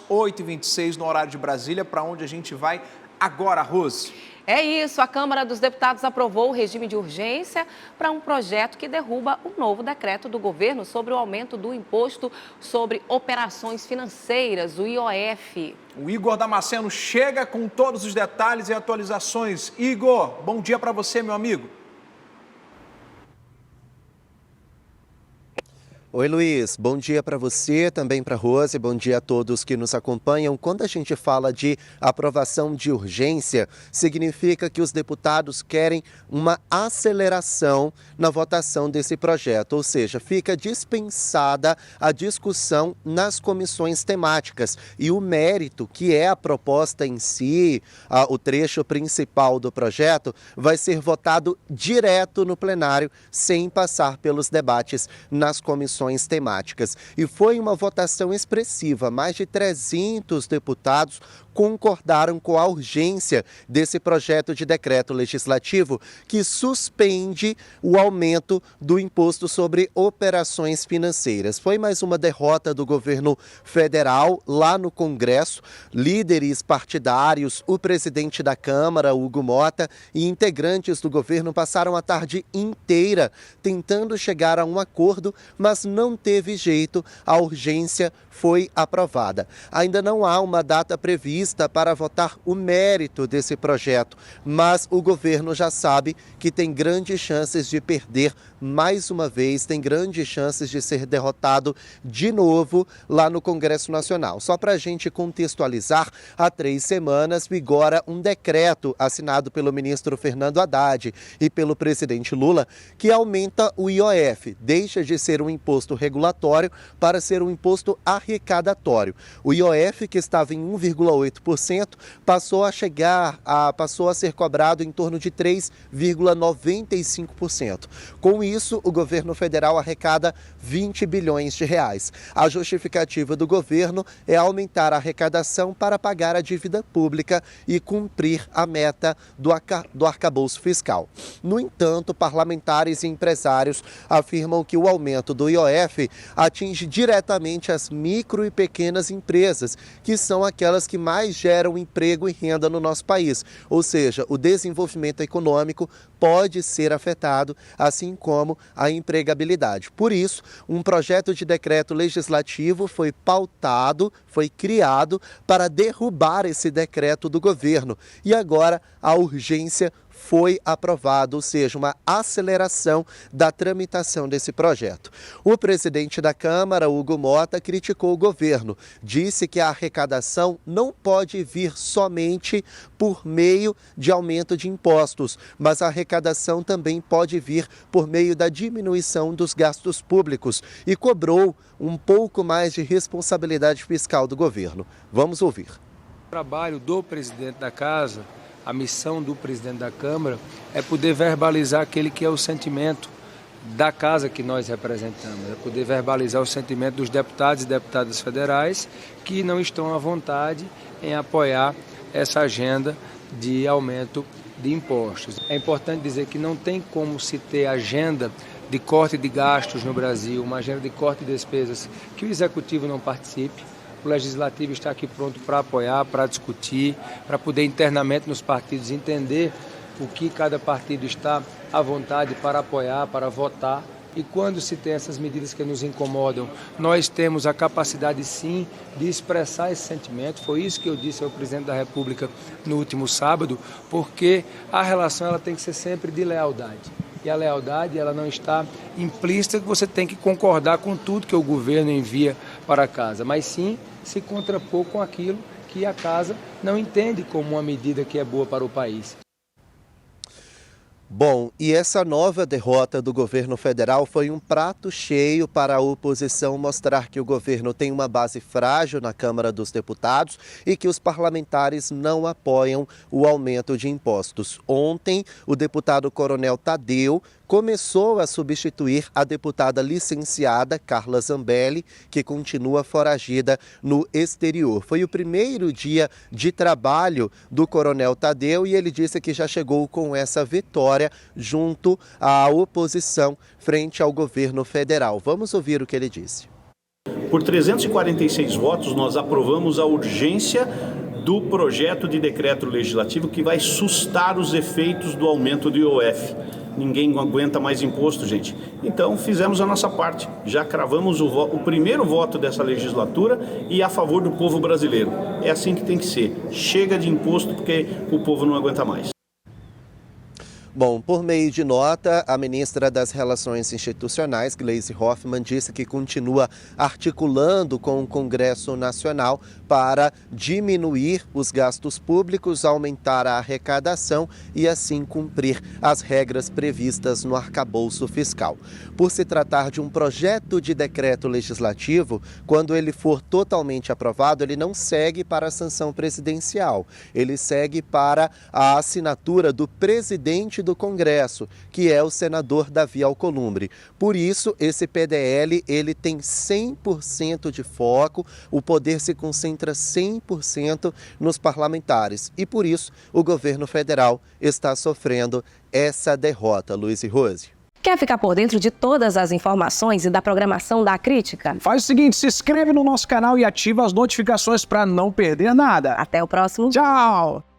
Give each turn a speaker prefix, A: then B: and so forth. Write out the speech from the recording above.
A: 8h26 no horário de Brasília, para onde a gente vai agora, Rose.
B: É isso, a Câmara dos Deputados aprovou o regime de urgência para um projeto que derruba o novo decreto do governo sobre o aumento do imposto sobre operações financeiras, o IOF.
A: O Igor Damasceno chega com todos os detalhes e atualizações. Igor, bom dia para você, meu amigo.
C: Oi, Luiz. Bom dia para você, também para a Rose. Bom dia a todos que nos acompanham. Quando a gente fala de aprovação de urgência, significa que os deputados querem uma aceleração na votação desse projeto, ou seja, fica dispensada a discussão nas comissões temáticas. E o mérito, que é a proposta em si, o trecho principal do projeto, vai ser votado direto no plenário, sem passar pelos debates nas comissões temáticas. E foi uma votação expressiva. Mais de 300 deputados concordaram com a urgência desse projeto de decreto legislativo que suspende o aumento do imposto sobre operações financeiras. Foi mais uma derrota do governo federal lá no Congresso. Líderes partidários, o presidente da Câmara, Hugo Mota, e integrantes do governo passaram a tarde inteira tentando chegar a um acordo, mas não teve jeito, a urgência foi aprovada. Ainda não há uma data prevista para votar o mérito desse projeto, mas o governo já sabe que tem grandes chances de perder mais uma vez, tem grandes chances de ser derrotado de novo lá no Congresso Nacional. Só para a gente contextualizar, há 3 semanas vigora um decreto assinado pelo ministro Fernando Haddad e pelo presidente Lula que aumenta o IOF, deixa de ser um imposto regulatório para ser um imposto arrecadatório. O IOF, que estava em 1,8%, passou a ser cobrado em torno de 3,95%. Com isso, o governo federal arrecada 20 bilhões de reais. A justificativa do governo é aumentar a arrecadação para pagar a dívida pública e cumprir a meta do arcabouço fiscal. No entanto, parlamentares e empresários afirmam que o aumento do IOF atinge diretamente as micro e pequenas empresas, que são aquelas que mais geram emprego e renda no nosso país. Ou seja, o desenvolvimento econômico pode ser afetado, assim como a empregabilidade. Por isso, um projeto de decreto legislativo foi pautado, foi criado para derrubar esse decreto do governo. E agora a urgência foi aprovado, ou seja, uma aceleração da tramitação desse projeto. O presidente da Câmara, Hugo Mota, criticou o governo. Disse que a arrecadação não pode vir somente por meio de aumento de impostos, mas a arrecadação também pode vir por meio da diminuição dos gastos públicos e cobrou um pouco mais de responsabilidade fiscal do governo. Vamos ouvir.
D: O trabalho do presidente da Casa, a missão do presidente da Câmara é poder verbalizar aquele que é o sentimento da casa que nós representamos, é poder verbalizar o sentimento dos deputados e deputadas federais que não estão à vontade em apoiar essa agenda de aumento de impostos. É importante dizer que não tem como se ter agenda de corte de gastos no Brasil, uma agenda de corte de despesas que o Executivo não participe. O Legislativo está aqui pronto para apoiar, para discutir, para poder internamente nos partidos entender o que cada partido está à vontade para apoiar, para votar. E quando se tem essas medidas que nos incomodam, nós temos a capacidade sim de expressar esse sentimento. Foi isso que eu disse ao presidente da República no último sábado, porque a relação ela tem que ser sempre de lealdade. E a lealdade ela não está implícita que você tem que concordar com tudo que o governo envia para casa, mas sim se contrapor com aquilo que a casa não entende como uma medida que é boa para o país.
C: Bom, e essa nova derrota do governo federal foi um prato cheio para a oposição mostrar que o governo tem uma base frágil na Câmara dos Deputados e que os parlamentares não apoiam o aumento de impostos. Ontem, o deputado Coronel Tadeu começou a substituir a deputada licenciada Carla Zambelli, que continua foragida no exterior. Foi o primeiro dia de trabalho do Coronel Tadeu e ele disse que já chegou com essa vitória junto à oposição frente ao governo federal. Vamos ouvir o que ele disse.
E: Por 346 votos, nós aprovamos a urgência do projeto de decreto legislativo que vai sustar os efeitos do aumento do IOF. Ninguém aguenta mais imposto, gente. Então, fizemos a nossa parte. Já cravamos o primeiro voto dessa legislatura e a favor do povo brasileiro. É assim que tem que ser. Chega de imposto porque o povo não aguenta mais.
C: Bom, por meio de nota, a ministra das Relações Institucionais, Gleisi Hoffmann, disse que continua articulando com o Congresso Nacional para diminuir os gastos públicos, aumentar a arrecadação e assim cumprir as regras previstas no arcabouço fiscal. Por se tratar de um projeto de decreto legislativo, quando ele for totalmente aprovado, ele não segue para a sanção presidencial, ele segue para a assinatura do presidente do Congresso, que é o senador Davi Alcolumbre. Por isso, esse PDL ele tem 100% de foco, o poder se concentra 100% nos parlamentares e por isso o governo federal está sofrendo essa derrota. Luiz e Rose.
B: Quer ficar por dentro de todas as informações e da programação da Crítica?
A: Faz o seguinte, se inscreve no nosso canal e ativa as notificações para não perder nada.
B: Até o próximo.
A: Tchau!